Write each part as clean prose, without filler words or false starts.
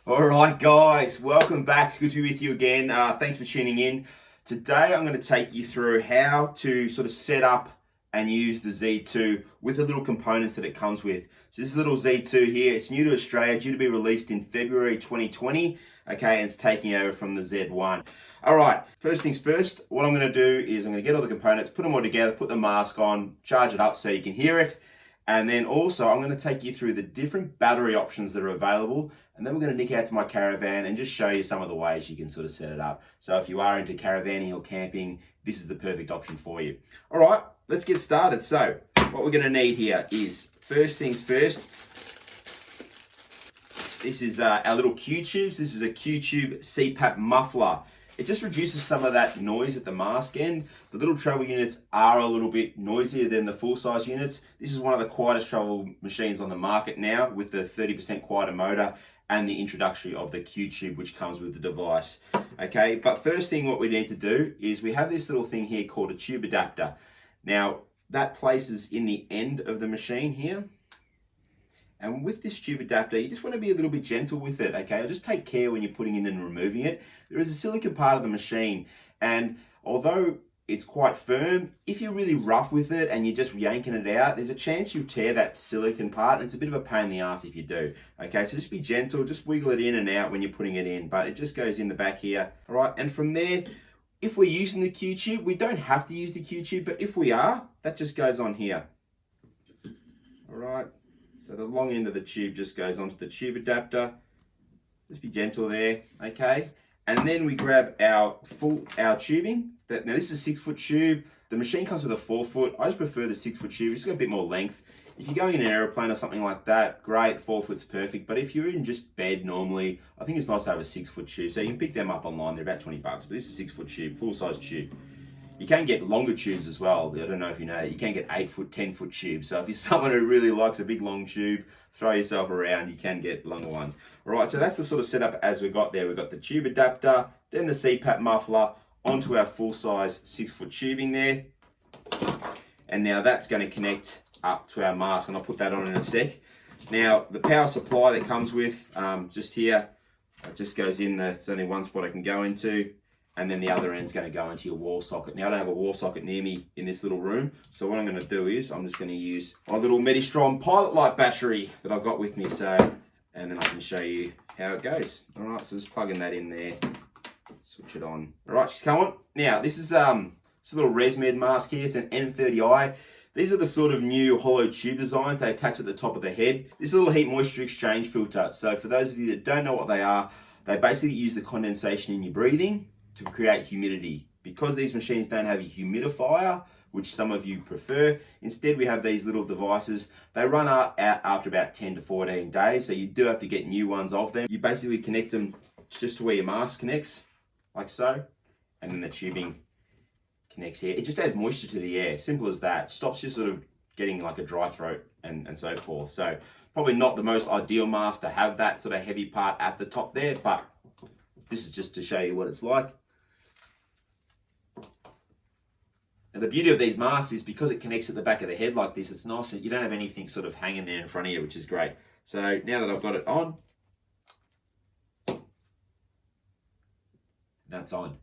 All right, guys, welcome back. It's good to be with you again. Thanks for tuning in. Today, I'm going to take you through how to sort of set up and use the Z2 with the little components that it comes with. So this little Z2 here, it's new to Australia, due to be released in February 2020. Okay, and it's taking over from the Z1. All right, first things first, what I'm going to do is I'm going to get all the components, put them all together, put the mask on, charge it up so you can hear it. And then also I'm going to take you through the different battery options that are available. And then we're going to nick out to my Caravan and just show you some of the ways you can sort of set it up. So if you are into caravanning or camping, this is the perfect option for you. All right, let's get started. So what we're going to need here is, first things first, this is our little Q tubes. This is a Q tube CPAP muffler. It just reduces some of that noise at the mask end. The little travel units are a little bit noisier than the full-size units. This is one of the quietest travel machines on the market now, with the 30% quieter motor and the introduction of the Q tube, which comes with the device. Okay, but first thing what we need to do is we have this little thing here called a tube adapter. Now, that places in the end of the machine here. And with this tube adapter, you just want to be a little bit gentle with it, okay? Just take care when you're putting it in and removing it. There is a silicone part of the machine, and although it's quite firm, if you're really rough with it and you're just yanking it out, there's a chance you'll tear that silicone part, and it's a bit of a pain in the ass if you do. Okay, so just be gentle, just wiggle it in and out when you're putting it in, but it just goes in the back here. All right, and from there, if we're using the Q tube, we don't have to use the Q tube, but if we are, that just goes on here. All right. So the long end of the tube just goes onto the tube adapter. Just be gentle there, okay? And then we grab our tubing. Now this is a 6-foot tube. The machine comes with a 4-foot. I just prefer the 6-foot tube. It's got a bit more length. If you're going in an aeroplane or something like that, great, 4-foot's perfect. But if you're in just bed normally, I think it's nice to have a 6-foot tube. So you can pick them up online. They're about 20 bucks. But this is a 6-foot tube, full-size tube. You can get longer tubes as well. I don't know if you know that. You can get 8-foot, 10-foot tubes. So if you're someone who really likes a big long tube, throw yourself around, you can get longer ones. All right, so that's the sort of setup as we got there. We've got the tube adapter, then the CPAP muffler, onto our full-size 6-foot tubing there. And now that's going to connect up to our mask, and I'll put that on in a sec. Now, the power supply that comes with, just here, it just goes in. There's only one spot I can go into. And then the other end's going to go into your wall socket. Now I don't have a wall socket near me in this little room, so what I'm going to do is I'm just going to use my little Medistrom Pilot Lite battery that I've got with me, and then I can show you how it goes. All right, so just plugging that in there, switch it on. All right, she's coming. Now this is it's a little ResMed mask here. It's an N30i. These are the sort of new hollow tube designs they attach at the top of the head. This is a little heat moisture exchange filter. So for those of you that don't know what they are, they basically use the condensation in your breathing to create humidity. Because these machines don't have a humidifier, which some of you prefer, instead we have these little devices. They run out after about 10 to 14 days, so you do have to get new ones of them. You basically connect them just to where your mask connects, like so, and then the tubing connects here. It just adds moisture to the air, simple as that. Stops you sort of getting like a dry throat and so forth. So probably not the most ideal mask to have that sort of heavy part at the top there, but this is just to show you what it's like. And the beauty of these masks is because it connects at the back of the head like this, it's nice that you don't have anything sort of hanging there in front of you, which is great. So now that I've got it on, that's on.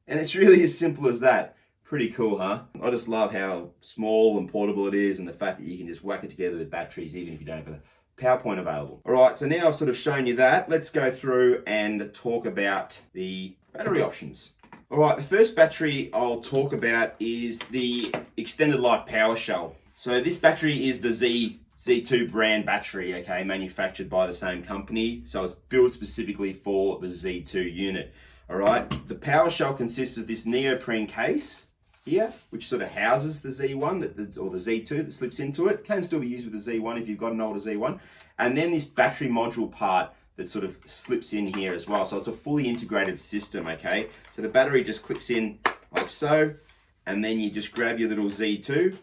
And it's really as simple as that. Pretty cool, huh? I just love how small and portable it is, and the fact that you can just whack it together with batteries even if you don't have a power point available. All right, so now I've sort of shown you that. Let's go through and talk about the battery options. All right, the first battery I'll talk about is the extended life Powershell. So this battery is the Z2 brand battery, okay, manufactured by the same company. So it's built specifically for the Z2 unit. All right, the Powershell consists of this neoprene case here, which sort of houses the Z1 or the Z2 that slips into it. Can still be used with the Z1 if you've got an older Z1. And then this battery module part that sort of slips in here as well. So it's a fully integrated system, okay? So the battery just clicks in like so, and then you just grab your little Z2,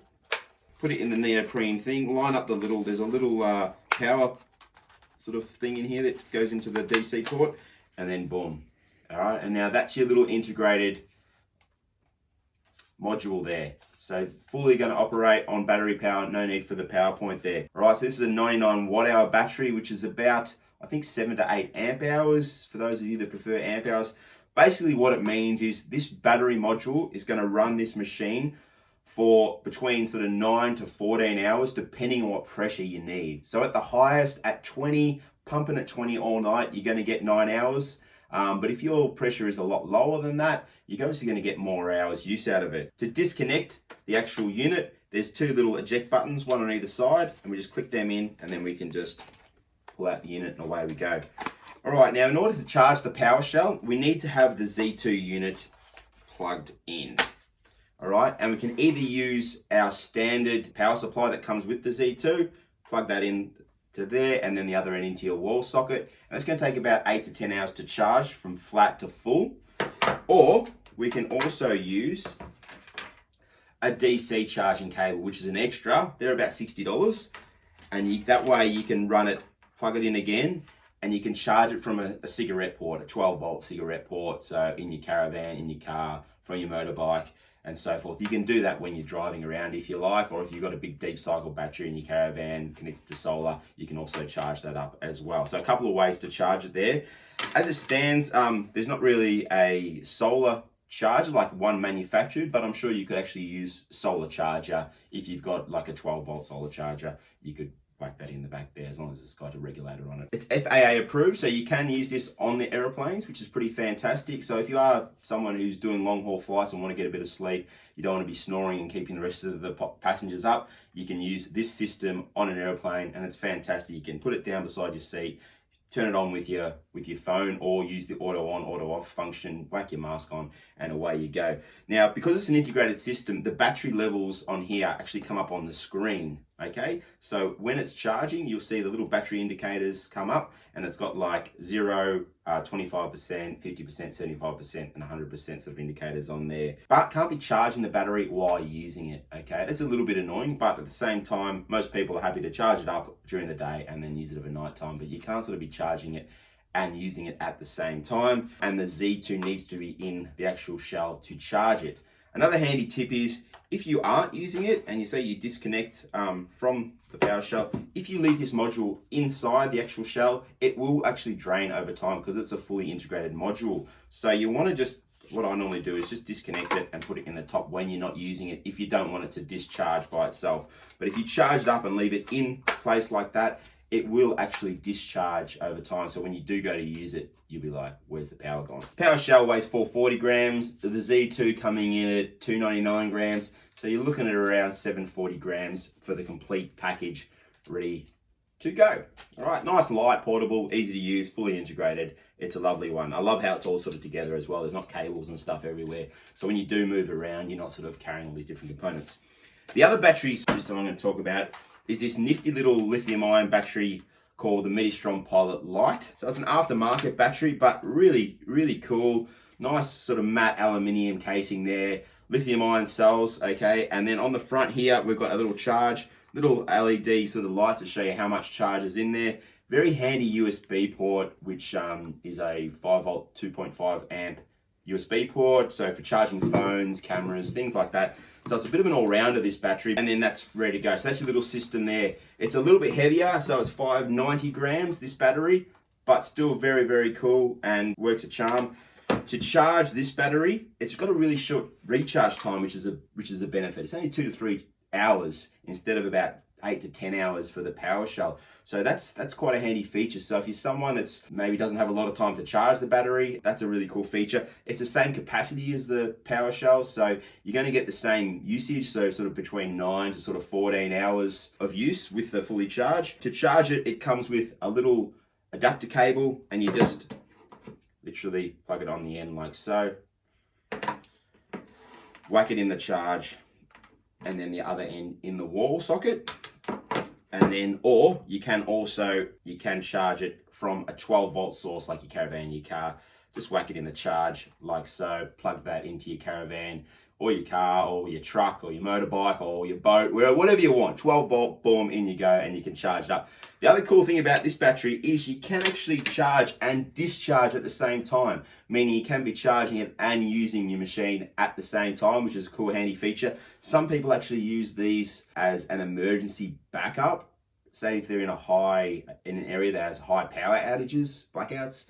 put it in the neoprene thing, line up there's a little power sort of thing in here that goes into the DC port, and then boom. All right, and now that's your little integrated module there. So fully going to operate on battery power, no need for the power point there. All right, so this is a 99 watt hour battery, which is about, I think, 7 to 8 amp hours for those of you that prefer amp hours. Basically what it means is this battery module is going to run this machine for between sort of 9 to 14 hours, depending on what pressure you need. So at the highest, at 20, pumping at 20 all night, you're going to get 9 hours. But if your pressure is a lot lower than that, you're obviously going to get more hours use out of it. To disconnect the actual unit, there's two little eject buttons, one on either side, and we just click them in, and then we can just pull out the unit and away we go. All right, now in order to charge the Powershell, we need to have the Z2 unit plugged in. All right, and we can either use our standard power supply that comes with the Z2, plug that in to there, and then the other end into your wall socket. And it's going to take about 8 to 10 hours to charge from flat to full. Or we can also use a DC charging cable, which is an extra. They're about $60. And that way you can run it, plug it in again, and you can charge it from a cigarette port, a 12-volt cigarette port. So in your Caravan, in your car, from your motorbike, and so forth. You can do that when you're driving around if you like, or if you've got a big deep cycle battery in your Caravan connected to solar, you can also charge that up as well. So a couple of ways to charge it there. As it stands, there's not really a solar charger like one manufactured, but I'm sure you could actually use solar charger. If you've got like a 12-volt solar charger, you could whack that in the back there as long as it's got a regulator on it. It's FAA approved, so you can use this on the aeroplanes, which is pretty fantastic. So if you are someone who's doing long haul flights and want to get a bit of sleep, you don't want to be snoring and keeping the rest of the passengers up, you can use this system on an airplane, and it's fantastic. You can put it down beside your seat, turn it on with your phone, or use the auto on, auto off function, whack your mask on, and away you go. Now, because it's an integrated system, the battery levels on here actually come up on the screen, okay? So when it's charging, you'll see the little battery indicators come up, and it's got like 0, 25%, 50%, 75%, and 100% sort of indicators on there. But can't be charging the battery while you're using it, okay? It's a little bit annoying, but at the same time, most people are happy to charge it up during the day and then use it over night time, but you can't sort of be charging it and using it at the same time. And the Z2 needs to be in the actual shell to charge it. Another handy tip is, if you aren't using it and you say you disconnect from the Powershell, if you leave this module inside the actual shell, it will actually drain over time because it's a fully integrated module. So you want to just, what I normally do is just disconnect it and put it in the top when you're not using it, if you don't want it to discharge by itself. But if you charge it up and leave it in place like that, it will actually discharge over time. So when you do go to use it, you'll be like, where's the power gone? Powershell weighs 440 grams. The Z2 coming in at 299 grams. So you're looking at around 740 grams for the complete package ready to go. All right, nice, light, portable, easy to use, fully integrated. It's a lovely one. I love how it's all sort of together as well. There's not cables and stuff everywhere. So when you do move around, you're not sort of carrying all these different components. The other battery system I'm going to talk about is this nifty little lithium-ion battery called the Medistrom Pilot Lite. So it's an aftermarket battery, but really, really cool. Nice sort of matte aluminium casing there. Lithium-ion cells, okay? And then on the front here, we've got a little little LED sort of lights to show you how much charge is in there. Very handy USB port, which is a 5-volt, 2.5 amp USB port. So for charging phones, cameras, things like that. So it's a bit of an all-rounder, this battery, and then that's ready to go. So that's your little system there. It's a little bit heavier, so it's 590 grams, this battery, but still very, very cool and works a charm. To charge this battery, it's got a really short recharge time, which is a benefit. It's only 2 to 3 hours instead of about 8 to 10 hours for the Powershell. So that's quite a handy feature. So if you're someone that's maybe doesn't have a lot of time to charge the battery, that's a really cool feature. It's the same capacity as the Powershell, so you're going to get the same usage, so sort of between 9 to sort of 14 hours of use with the fully charged. To charge it, it comes with a little adapter cable, and you just literally plug it on the end like so, whack it in the charge, and then the other end in the wall socket. And then, or you can charge it from a 12-volt source like your Caravan, your car, just whack it in the charge like so, plug that into your Caravan or your car or your truck or your motorbike or your boat, whatever you want. 12 volt, boom, in you go, and you can charge it up. The other cool thing about this battery is you can actually charge and discharge at the same time, meaning you can be charging it and using your machine at the same time, which is a cool, handy feature. Some people actually use these as an emergency backup. Say if they're in an area that has high power outages, blackouts,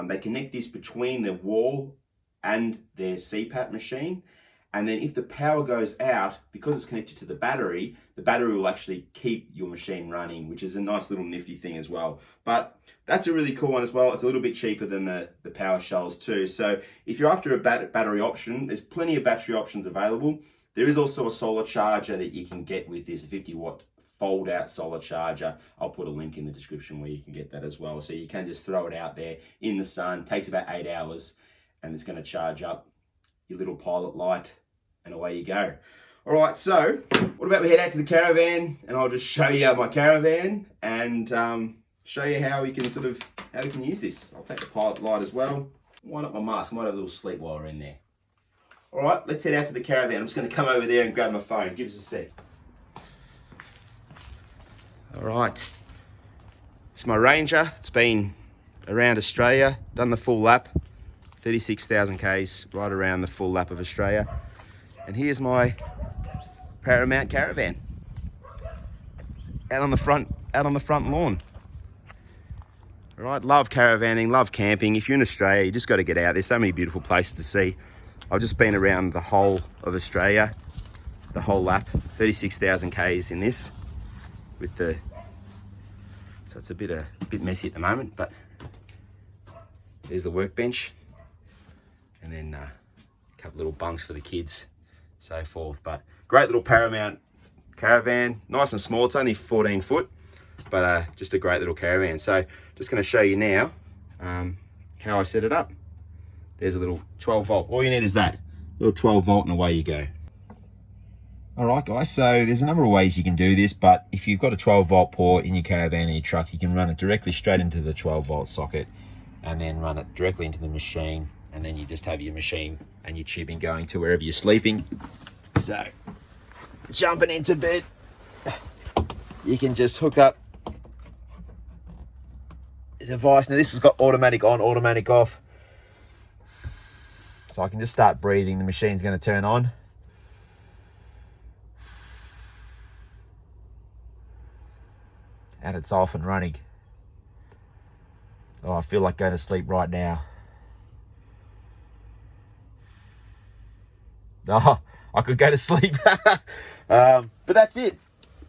they connect this between the wall and their CPAP machine. And then if the power goes out, because it's connected to the battery will actually keep your machine running, which is a nice little nifty thing as well. But that's a really cool one as well. It's a little bit cheaper than the Powershells too. So if you're after a battery option, there's plenty of battery options available. There is also a solar charger that you can get with this, a 50-watt fold-out solar charger. I'll put a link in the description where you can get that as well. So you can just throw it out there in the sun. Takes about 8 hours, and it's going to charge up your little Pilot Lite, and away you go. All right, so what about we head out to the Caravan, and I'll just show you my Caravan and show you how we can use this. I'll take the Pilot Lite as well. Why not my mask? I might have a little sleep while we're in there. All right, let's head out to the Caravan. I'm just going to come over there and grab my phone. Give us a sec. All right, it's my Ranger. It's been around Australia, done the full lap, 36,000 Ks, right around the full lap of Australia. And here's my Paramount Caravan out on the front lawn. All right, love caravanning, love camping. If you're in Australia, you just got to get out. There's so many beautiful places to see. I've just been around the whole of Australia, the whole lap, 36,000 Ks in this. So it's a bit messy at the moment, but there's the workbench, and then a couple little bunks for the kids, so forth. But great little Paramount Caravan, nice and small. It's only 14 foot, but just a great little Caravan. So just going to show you now how I set it up. There's a little 12 volt. All you need is that little 12 volt, and away you go. All right, guys, so there's a number of ways you can do this, but if you've got a 12 volt port in your Caravan or your truck, you can run it directly straight into the 12 volt socket and then run it directly into the machine, and then you just have your machine and your tubing going to wherever you're sleeping. So, jumping into bed, you can just hook up the device. Now this has got automatic on, automatic off. So I can just start breathing, the machine's gonna turn on. And it's off and running. Oh, I feel like going to sleep right now. Oh, I could go to sleep. But that's it.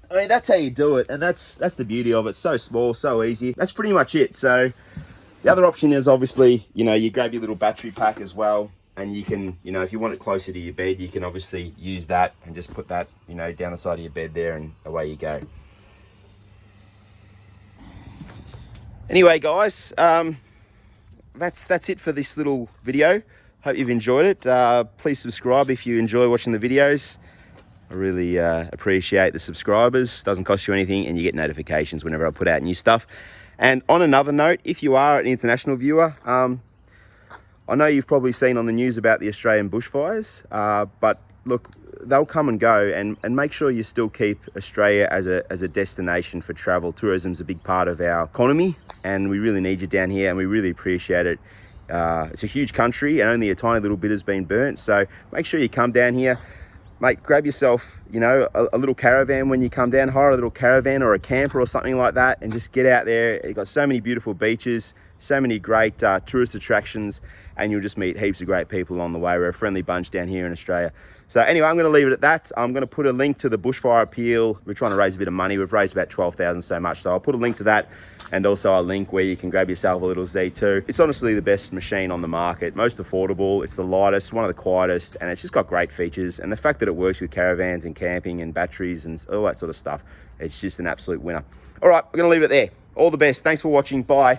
I mean, that's how you do it. And that's the beauty of it. So small, so easy. That's pretty much it. So the other option is obviously, you grab your little battery pack as well. And you can, if you want it closer to your bed, you can obviously use that and just put that, down the side of your bed there, and away you go. Anyway, guys, that's it for this little video. Hope you've enjoyed it. Please subscribe if you enjoy watching the videos. I really appreciate the subscribers. Doesn't cost you anything, and you get notifications whenever I put out new stuff. And on another note, if you are an international viewer, I know you've probably seen on the news about the Australian bushfires, but look, they'll come and go, and make sure you still keep Australia as a destination for travel. Tourism's a big part of our economy, and we really need you down here, and we really appreciate it. It's a huge country, and only a tiny little bit has been burnt, so make sure you come down here. Mate, grab yourself, a little caravan when you come down. Hire a little caravan or a camper or something like that, and just get out there. You've got so many beautiful beaches, so many great tourist attractions, and you'll just meet heaps of great people along the way. We're a friendly bunch down here in Australia. So anyway, I'm going to leave it at that. I'm going to put a link to the bushfire appeal. We're trying to raise a bit of money. We've raised about 12,000 so much. So I'll put a link to that, and also a link where you can grab yourself a little Z2. It's honestly the best machine on the market, most affordable. It's the lightest, one of the quietest, and it's just got great features. And the fact that it works with caravans and camping and batteries and all that sort of stuff, it's just an absolute winner. All right, we're going to leave it there. All the best. Thanks for watching. Bye.